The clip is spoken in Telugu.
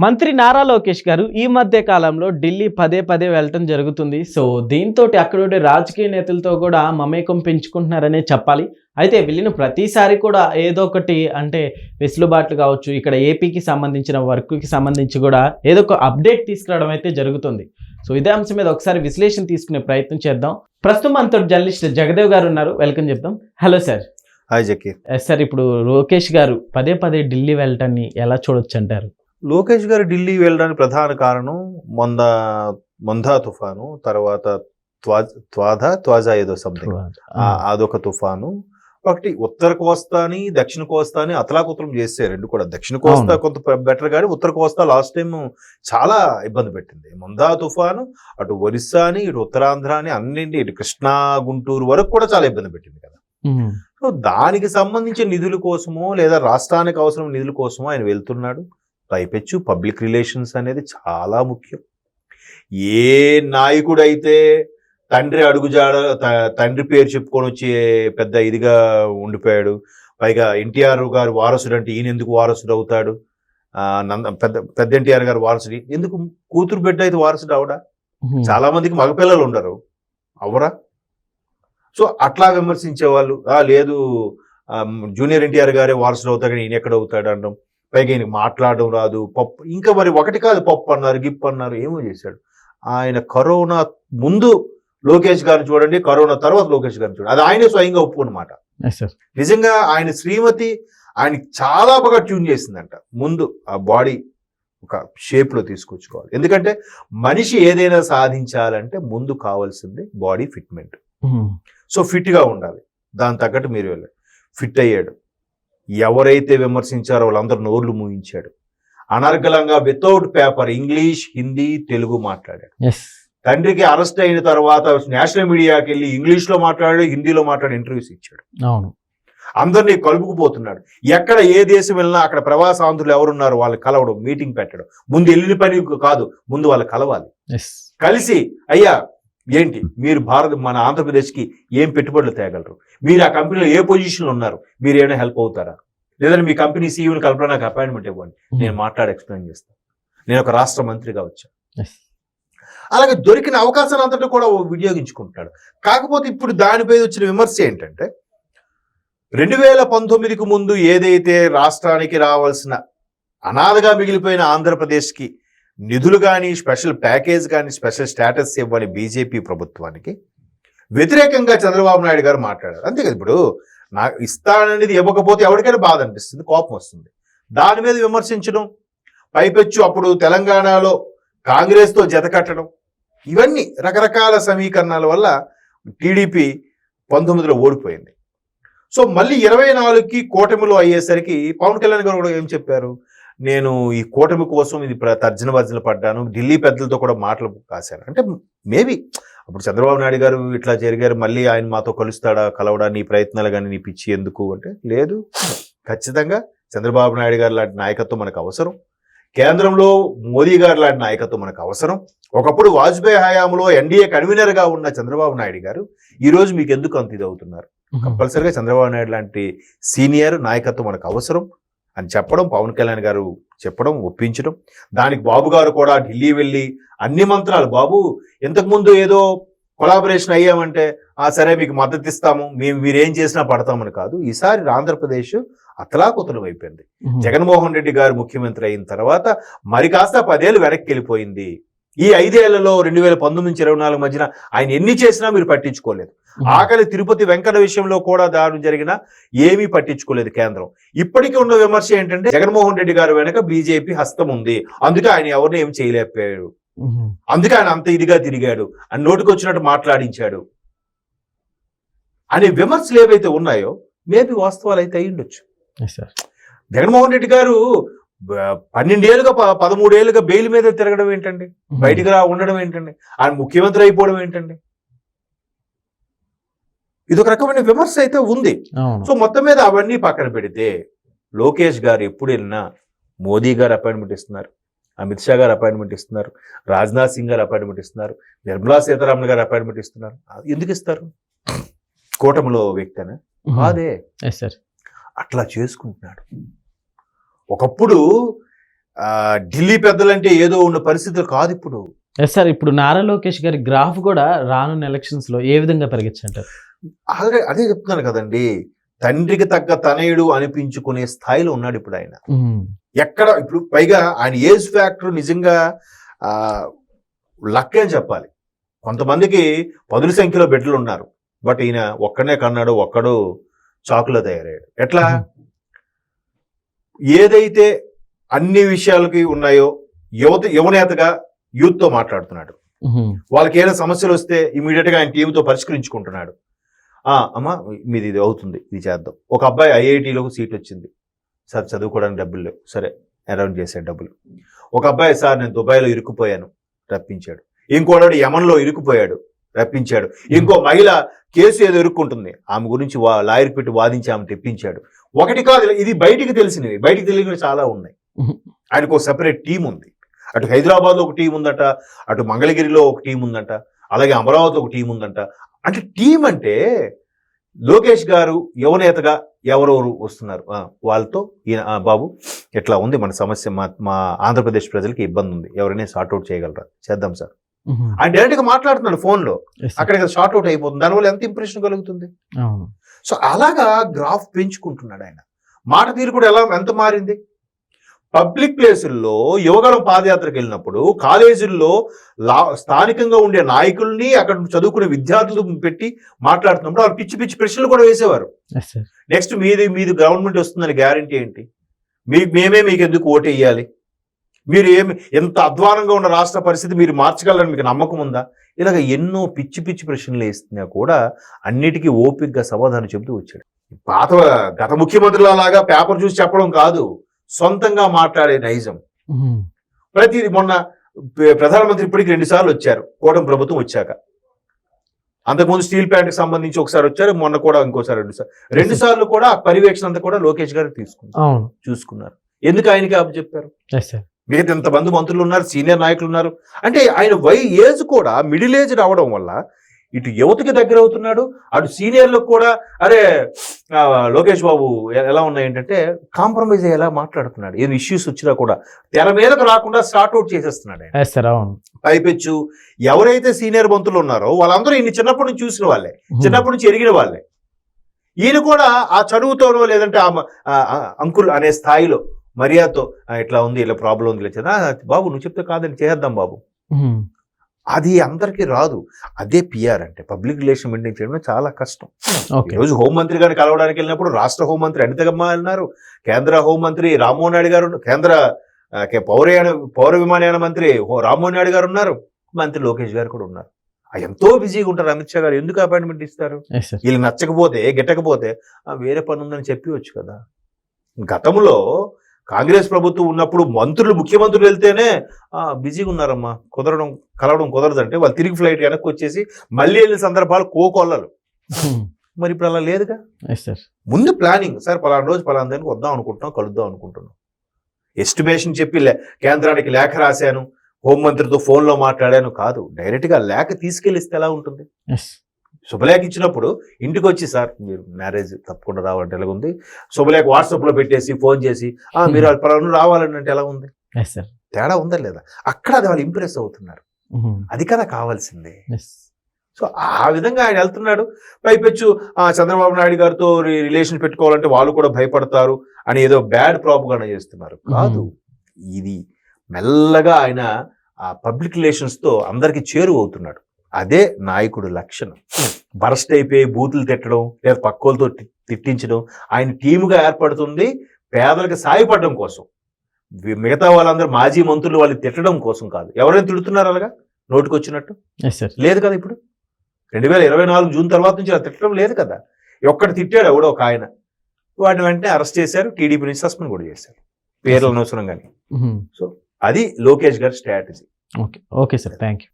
మంత్రి నారా లోకేష్ గారు ఈ మధ్య కాలంలో ఢిల్లీ పదే పదే వెళ్ళటం జరుగుతుంది. సో దీంతో అక్కడుండే రాజకీయ నేతలతో కూడా మమేకం పెంచుకుంటున్నారనే చెప్పాలి. అయితే వెళ్ళిన ప్రతిసారి కూడా ఏదో ఒకటి అంటే వెసులుబాట్లు కావచ్చు, ఇక్కడ ఏపీకి సంబంధించిన వర్క్కి సంబంధించి కూడా ఏదో ఒక అప్డేట్ తీసుకురావడం అయితే జరుగుతుంది. సో ఇదే అంశం మీద ఒకసారి విశ్లేషణ తీసుకునే ప్రయత్నం చేద్దాం. ప్రస్తుతం మనతో జర్నలిస్ట్ జగదేవ్ గారు ఉన్నారు, వెల్కమ్ చెప్దాం. Hello sir. Hi Zakir. Sir, ఇప్పుడు లోకేష్ గారు పదే పదే ఢిల్లీ వెళ్ళటాన్ని ఎలా చూడొచ్చు అంటారు? లోకేష్ గారు ఢిల్లీ వెళ్ళడానికి ప్రధాన కారణం మొందా తుఫాను, తర్వాత త్వాజా ఏదో సంథింగ్, అదొక తుఫాను. ఒకటి ఉత్తర కోస్తాని దక్షిణ కోస్తాని అతలాకుతలం చేసే రెండు కూడా. దక్షిణ కోస్తా కొంత బెటర్ కానీ ఉత్తర కోస్తా లాస్ట్ టైం చాలా ఇబ్బంది పెట్టింది. మొందా తుఫాను అటు ఒరిస్సాని ఇటు ఉత్తరాంధ్రాని అన్నింటి ఇటు కృష్ణా గుంటూరు వరకు కూడా చాలా ఇబ్బంది పెట్టింది కదా. సో దానికి సంబంధించిన నిధుల కోసమో లేదా రాష్ట్రానికి అవసరం నిధుల కోసమో ఆయన వెళ్తున్నాడు. పైపెచ్చు పబ్లిక్ రిలేషన్స్ అనేది చాలా ముఖ్యం. ఏ నాయకుడైతే తండ్రి పేరు చెప్పుకొని వచ్చి పెద్ద ఇదిగా ఉండిపోయాడు, పైగా ఎన్టీఆర్ గారు వారసుడు అంటే ఈయన ఎందుకు వారసుడు అవుతాడు, పెద్ద ఎన్టీఆర్ గారు వారసుడు ఎందుకు, కూతురు బిడ్డ అయితే వారసుడు అవడా? చాలా మందికి మగపిల్లలు ఉండరు, అవరా? సో అట్లా విమర్శించే వాళ్ళు, లేదు జూనియర్ ఎన్టీఆర్ గారే వారసుడు అవుతాడు కానీ ఈయన ఎక్కడ అవుతాడు అనడం, పైగా ఈయనకి మాట్లాడడం రాదు, పప్పు ఇంకా మరి ఒకటి కాదు పప్పు అన్నారు, గిప్ అన్నారు, ఏమో చేశాడు. ఆయన కరోనా ముందు లోకేష్ గారిని చూడండి, కరోనా తర్వాత లోకేష్ గారిని చూడండి, అది ఆయనే స్వయంగా ఒప్పుకున్నమాట. నిజంగా ఆయన శ్రీమతి ఆయన చాలా బాగా ట్యూన్ చేసిందంట. ముందు ఆ బాడీ ఒక షేప్ లో తీసుకొచ్చుకోవాలి, ఎందుకంటే మనిషి ఏదైనా సాధించాలంటే ముందు కావాల్సింది బాడీ ఫిట్మెంట్. సో ఫిట్ గా ఉండాలి, దాని తగ్గట్టు మీరు వెళ్ళాడు, ఫిట్ అయ్యాడు. ఎవరైతే విమర్శించారో వాళ్ళందరూ నోర్లు మూయించాడు. అనర్గళంగా without paper English, Hindi, Telugu మాట్లాడాడు. తండ్రికి అరెస్ట్ అయిన తర్వాత నేషనల్ మీడియాకి వెళ్ళి ఇంగ్లీష్ లో మాట్లాడాడు, హిందీలో మాట్లాడి ఇంటర్వ్యూస్ ఇచ్చాడు. అందరినీ కలుపుకుపోతున్నాడు. ఎక్కడ ఏ దేశం వెళ్ళినా అక్కడ ప్రవాసాంధ్రులు ఎవరున్నారు వాళ్ళు కలవడం, మీటింగ్ పెట్టడం. ముందు వెళ్ళిన పని కాదు, ముందు వాళ్ళు కలవాలి. కలిసి అయ్యా ఏంటి మీరు మన ఆంధ్రప్రదేశ్కి ఏం పెట్టుబడులు తేగలరు, మీరు ఆ కంపెనీలో ఏ పొజిషన్లో ఉన్నారు, మీరు ఏమైనా హెల్ప్ అవుతారా, లేదంటే మీ కంపెనీ సీఈఓని కలపడం నాకు అపాయింట్మెంట్ ఇవ్వండి, నేను మాట్లాడి ఎక్స్ప్లెయిన్ చేస్తాను, నేను ఒక రాష్ట్ర మంత్రిగా వచ్చాను. అలాగే దొరికిన అవకాశాన్ని అంతటా కూడా వినియోగించుకుంటున్నాడు. కాకపోతే ఇప్పుడు దానిపై వచ్చిన విమర్శ ఏంటంటే 2019కు ముందు ఏదైతే రాష్ట్రానికి రావాల్సిన అనాథగా మిగిలిపోయిన ఆంధ్రప్రదేశ్కి నిధులు కానీ స్పెషల్ ప్యాకేజ్ కానీ స్పెషల్ స్టేటస్ ఇవ్వని బీజేపీ ప్రభుత్వానికి వ్యతిరేకంగా చంద్రబాబు నాయుడు గారు మాట్లాడారు. అంతే కదా, ఇప్పుడు నాకు ఇస్తాననేది ఇవ్వకపోతే ఎవరికైనా బాధ అనిపిస్తుంది, కోపం వస్తుంది. దాని మీద విమర్శించడం, పైపెచ్చు అప్పుడు తెలంగాణలో కాంగ్రెస్తో జత కట్టడం, ఇవన్నీ రకరకాల సమీకరణాల వల్ల టీడీపీ 19లో ఓడిపోయింది. సో మళ్ళీ 24కి కూటమిలో అయ్యేసరికి పవన్ కళ్యాణ్ గారు కూడా ఏం చెప్పారు, నేను ఈ కూటమి కోసం ఇది తర్జన భర్జన పడ్డాను, ఢిల్లీ పెద్దలతో కూడా మాటలు కాశాను అంటే మేబీ అప్పుడు చంద్రబాబు నాయుడు గారు ఇట్లా జరిగారు, మళ్ళీ ఆయన మాతో కలుస్తాడా, కలవడా, నీ ప్రయత్నాలు కానీ నీ పిచ్చి ఎందుకు అంటే, లేదు ఖచ్చితంగా చంద్రబాబు నాయుడు గారు లాంటి నాయకత్వం మనకు అవసరం, కేంద్రంలో మోదీ గారు లాంటి నాయకత్వం మనకు అవసరం. ఒకప్పుడు వాజ్పేయి హయాంలో ఎన్డీఏ కన్వీనర్గా ఉన్న చంద్రబాబు నాయుడు గారు ఈరోజు మీకు ఎందుకు అంత ఇది అవుతున్నారు, కంపల్సరిగా చంద్రబాబు నాయుడు లాంటి సీనియర్ నాయకత్వం మనకు అవసరం అని చెప్పడం, పవన్ కళ్యాణ్ గారు చెప్పడం, ఒప్పించడం. దానికి బాబు గారు కూడా ఢిల్లీ వెళ్ళి అన్ని మంత్రాలు, బాబు ఇంతకుముందు ఏదో కొలాబరేషన్ అయ్యామంటే సరే మీకు మద్దతు ఇస్తాము, మీరేం చేసినా పడతామని కాదు, ఈసారి ఆంధ్రప్రదేశ్ అతలాకుతలం అయిపోయింది. జగన్మోహన్ రెడ్డి గారు ముఖ్యమంత్రి అయిన తర్వాత మరి కాస్త 10 ఏళ్ళు వెనక్కి వెళ్ళిపోయింది. ఈ 5 ఏళ్లలో 2019 నుంచి 24 మధ్యన ఆయన ఎన్ని చేసినా మీరు పట్టించుకోలేదు. ఆఖరి తిరుపతి వెంకట విషయంలో కూడా దారుణం జరిగినా ఏమీ పట్టించుకోలేదు కేంద్రం. ఇప్పటికీ ఉన్న విమర్శ ఏంటంటే జగన్మోహన్ రెడ్డి గారు వెనక బీజేపీ హస్తం ఉంది, అందుకే ఆయన ఎవరిని ఏం చేయలేకపోయాడు, అందుకే ఆయన అంత ఇదిగా తిరిగాడు అని నోటికి వచ్చినట్టు మాట్లాడించాడు అనే విమర్శలు ఏవైతే ఉన్నాయో మేబీ వాస్తవాలు అయితే అయి ఉండొచ్చు. జగన్మోహన్ రెడ్డి గారు 12 ఏళ్ళుగా 13 ఏళ్ళుగా బెయిల్ మీద తిరగడం ఏంటండి, బయటికి ఉండడం ఏంటండి, ఆయన ముఖ్యమంత్రి అయిపోవడం ఏంటండి, ఇది ఒక రకమైన విమర్శ అయితే ఉంది. సో మొత్తం మీద అవన్నీ పక్కన పెడితే లోకేష్ గారు ఎప్పుడు వెళ్ళినా మోదీ గారు అపాయింట్మెంట్ ఇస్తున్నారు, అమిత్ షా గారు అపాయింట్మెంట్ ఇస్తున్నారు, రాజ్నాథ్ సింగ్ గారు అపాయింట్మెంట్ ఇస్తున్నారు, నిర్మలా సీతారామన్ గారు అపాయింట్మెంట్ ఇస్తున్నారు. ఎందుకు ఇస్తారు, కూటమిలో వ్యక్తినా కాదే, అట్లా చేసుకుంటున్నాడు. ఒకప్పుడు ఢిల్లీ పెద్దలంటే ఏదో ఉన్న పరిస్థితులు కాదు ఇప్పుడు. ఎస్ సార్, ఇప్పుడు నారా లోకేష్ గారి గ్రాఫ్ కూడా రానున్న ఎలక్షన్స్ లో ఏ విధంగా పెరగచ్చంటారు? ఆల్రెడీ అదే చెప్తున్నాను కదండి, తండ్రికి తగ్గ తనయుడు అనిపించుకునే స్థాయిలో ఉన్నాడు ఇప్పుడు ఆయన. ఎక్కడ ఇప్పుడు పైగా ఆయన ఏజ్ ఫ్యాక్టర్ నిజంగా లక్ అని చెప్పాలి. కొంతమందికి పదుల సంఖ్యలో బిడ్డలు ఉన్నారు, బట్ ఈయన ఒక్కడనే కన్నాడు, ఒక్కడు చాకులో తయారయ్యాడు. ఎట్లా? ఏదైతే అన్ని విషయాలకి ఉన్నాయో యువనేతగా యూత్ తో మాట్లాడుతున్నాడు. వాళ్ళకి ఏదైనా సమస్యలు వస్తే ఇమీడియట్ గా ఆయన టీంతో పరిష్కరించుకుంటున్నాడు. అమ్మా మీది ఇది అవుతుంది, ఇది చేద్దాం. ఒక అబ్బాయి ఐఐటీలో సీట్ వచ్చింది సార్, చదువుకోవడానికి డబ్బులు లేవు, సరే అరౌండ్ చేశాడు డబ్బులు. ఒక అబ్బాయి సార్ నేను దుబాయ్లో ఇరుక్కుపోయాను, రప్పించాడు. ఇంకోడు యమన్లో ఇరుక్కుపోయాడు, రప్పించాడు. ఇంకో మహిళ కేసు ఏదో ఇరుక్కుంటుంది, ఆమె గురించి లాయర్ పెట్టి వాదించి ఆమె తెప్పించాడు. ఒకటి కాదు, ఇది బయటికి తెలిసినవి, బయటికి తెలియనివి చాలా ఉన్నాయి. ఆయనకు ఒక సెపరేట్ టీం ఉంది. అటు హైదరాబాద్లో ఒక టీం ఉందట, అటు మంగళగిరిలో ఒక టీం ఉందంట, అలాగే అమరావతిలో ఒక టీం ఉందంట. అంటే టీం అంటే లోకేష్ గారు యువనేతగా ఎవరెవరు వస్తున్నారు వాళ్ళతో ఈయన బాబు ఎట్లా ఉంది మన సమస్య, మా ఆంధ్రప్రదేశ్ ప్రజలకి ఇబ్బంది ఉంది, ఎవరైనా సార్ట్అవుట్ చేయగలరా, చేద్దాం సార్. ఆయన డైరెక్ట్ గా మాట్లాడుతున్నాడు ఫోన్లో, అక్కడ సార్ట్అవుట్ అయిపోతుంది. దానివల్ల ఎంత ఇంప్రెషన్ కలుగుతుంది. సో అలాగా గ్రాఫ్ పెంచుకుంటున్నాడు ఆయన. మాట తీరు కూడా ఎంత మారింది. పబ్లిక్ ప్లేసుల్లో యువగళం పాదయాత్రకు వెళ్ళినప్పుడు కాలేజీల్లో స్థానికంగా ఉండే నాయకుల్ని, అక్కడ చదువుకునే విద్యార్థులు పెట్టి మాట్లాడుతున్నప్పుడు వాళ్ళు పిచ్చి పిచ్చి ప్రశ్నలు కూడా వేసేవారు. నెక్స్ట్ మీది గవర్నమెంట్ వస్తుందని గ్యారంటీ ఏంటి, మేమే మీకు ఎందుకు ఓటు వేయాలి, మీరు ఎంత అధ్వానంగా ఉన్న రాష్ట్ర పరిస్థితి మీరు మార్చగలరని మీకు నమ్మకం ఉందా, ఇలాగ ఎన్నో పిచ్చి పిచ్చి ప్రశ్నలు వేస్తున్నా కూడా అన్నిటికీ ఓపికగా సమాధానం చెబుతూ వచ్చాడు. గత ముఖ్యమంత్రుల లాగా పేపర్ చూసి చెప్పడం కాదు, సొంతంగా మాట్లాడే నైజం. ప్రతిది మొన్న ప్రధానమంత్రి ఇప్పటికి 2 సార్లు వచ్చారు, కూటమి ప్రభుత్వం వచ్చాక. అంతకుముందు స్టీల్ ప్లాంట్ కి సంబంధించి ఒకసారి వచ్చారు, మొన్న కూడా ఇంకోసారి 2 సార్లు కూడా పర్యవేక్షణ అంతా కూడా లోకేష్ గారు చూసుకున్నారు. ఎందుకు ఆయనకి చెప్పారు? మిగతా ఎంతమంది మంత్రులు ఉన్నారు, సీనియర్ నాయకులు ఉన్నారు. అంటే ఆయన ఏజ్ కూడా మిడిల్ ఏజ్ రావడం వల్ల ఇటు యువతకి దగ్గర అవుతున్నాడు, అటు సీనియర్లకు కూడా అరే లోకేష్ బాబు ఎలా ఉన్నాయి ఏంటంటే కాంప్రమైజ్ అయ్యేలా మాట్లాడుతున్నాడు. ఏదో ఇష్యూస్ వచ్చినా కూడా తెర మీదకు రాకుండా సార్ట్అవుట్ చేసేస్తున్నాడు. పైపెచ్చు ఎవరైతే సీనియర్ మంత్రులు ఉన్నారో వాళ్ళందరూ ఈయన చిన్నప్పటి నుంచి చూసిన వాళ్ళే, చిన్నప్పటి నుంచి ఎరిగిన వాళ్ళే. ఈయన కూడా ఆ చదువుతోనో లేదంటే అంకుల్ అనే స్థాయిలో మర్యాదతో ఇట్లా ఉంది, ఇలా ప్రాబ్లం ఉంది, లేదా బాబు నువ్వు చెప్తే కాదని చేద్దాం బాబు. అది అందరికీ రాదు. అదే పిఆర్ అంటే పబ్లిక్ రిలేషన్ మెయింటైన్ చేయడం చాలా కష్టం. ఈరోజు హోంమంత్రి గారిని కలవడానికి వెళ్ళినప్పుడు రాష్ట్ర హోంమంత్రి అనితగమ్మ వెళ్ళినారు, కేంద్ర హోంమంత్రి రామ్మోహన్ నాయుడు గారు, కేంద్ర పౌర విమానయాన మంత్రి రామ్మోహన్ నాయుడు గారు ఉన్నారు, మంత్రి లోకేష్ గారు కూడా ఉన్నారు. ఎంతో బిజీగా ఉంటారు. అమిత్ షా గారు ఎందుకు అపాయింట్మెంట్ ఇస్తారు? వీళ్ళు నచ్చకపోతే గిట్టకపోతే వేరే పని ఉందని చెప్పవచ్చు కదా. గతంలో కాంగ్రెస్ ప్రభుత్వం ఉన్నప్పుడు మంత్రులు ముఖ్యమంత్రులు వెళ్తేనే బిజీగా ఉన్నారమ్మా, కలవడం కుదరదంటే వాళ్ళు తిరిగి ఫ్లైట్ వెనక్కి వచ్చేసి మళ్ళీ వెళ్ళిన సందర్భాలు కోకొల్లలు. మరి ఇప్పుడు అలా లేదుగా. ముందు ప్లానింగ్, సార్ పలానా రోజు పలానా దానికి వద్దాం అనుకుంటున్నాం, కలుద్దాం అనుకుంటున్నాం, ఎస్టిమేషన్ చెప్పి కేంద్రానికి లేఖ రాశాను, హోంమంత్రితో ఫోన్లో మాట్లాడాను కాదు, డైరెక్ట్గా లేఖ తీసుకెళ్ళిస్తే ఎలా ఉంటుంది? శుభలేఖ ఇచ్చినప్పుడు ఇంటికి వచ్చి సార్ మీరు మ్యారేజ్ తప్పకుండా రావాలంటే ఎలా ఉంది, శుభలేఖ వాట్సాప్లో పెట్టేసి ఫోన్ చేసి మీరు పలానా రావాలని అంటే ఎలా ఉంది? తేడా ఉందా లేదా? అక్కడ అది వాళ్ళు ఇంప్రెస్ అవుతున్నారు. అది కదా కావాల్సిందే. సో ఆ విధంగా ఆయన వెళ్తున్నాడు. పైపెచ్చు చంద్రబాబు నాయుడు గారితో రిలేషన్ పెట్టుకోవాలంటే వాళ్ళు కూడా భయపడతారు అని ఏదో బ్యాడ్ ప్రాపగండా చేస్తున్నారు. కాదు, ఇది మెల్లగా ఆయన ఆ పబ్లిక్ రిలేషన్స్తో అందరికీ చేరువవుతున్నాడు. అదే నాయకుడు లక్షణం. బరస్ట్ అయిపోయి బూతులు తిట్టడం లేదా పక్కోలతో తిట్టించడం ఆయన టీముగా ఏర్పడుతుంది పేదలకు సాయపడడం కోసం. మిగతా వాళ్ళందరూ మాజీ మంత్రులు వాళ్ళు తిట్టడం కోసం కాదు. ఎవరైనా తిడుతున్నారు అలాగా నోటికి వచ్చినట్టు? లేదు కదా. ఇప్పుడు 2024 జూన్ తర్వాత నుంచి అలా తిట్టడం లేదు కదా. ఒక్కటి తిట్టాడు ఎవడో ఒక ఆయన, వాడిని వెంటనే అరెస్ట్ చేశారు, టీడీపీ నుంచి సస్పెండ్ కూడా చేశారు, పేర్లు అనవసరం కానీ. సో అది లోకేష్ గారి strategy. Okay sir, thank you.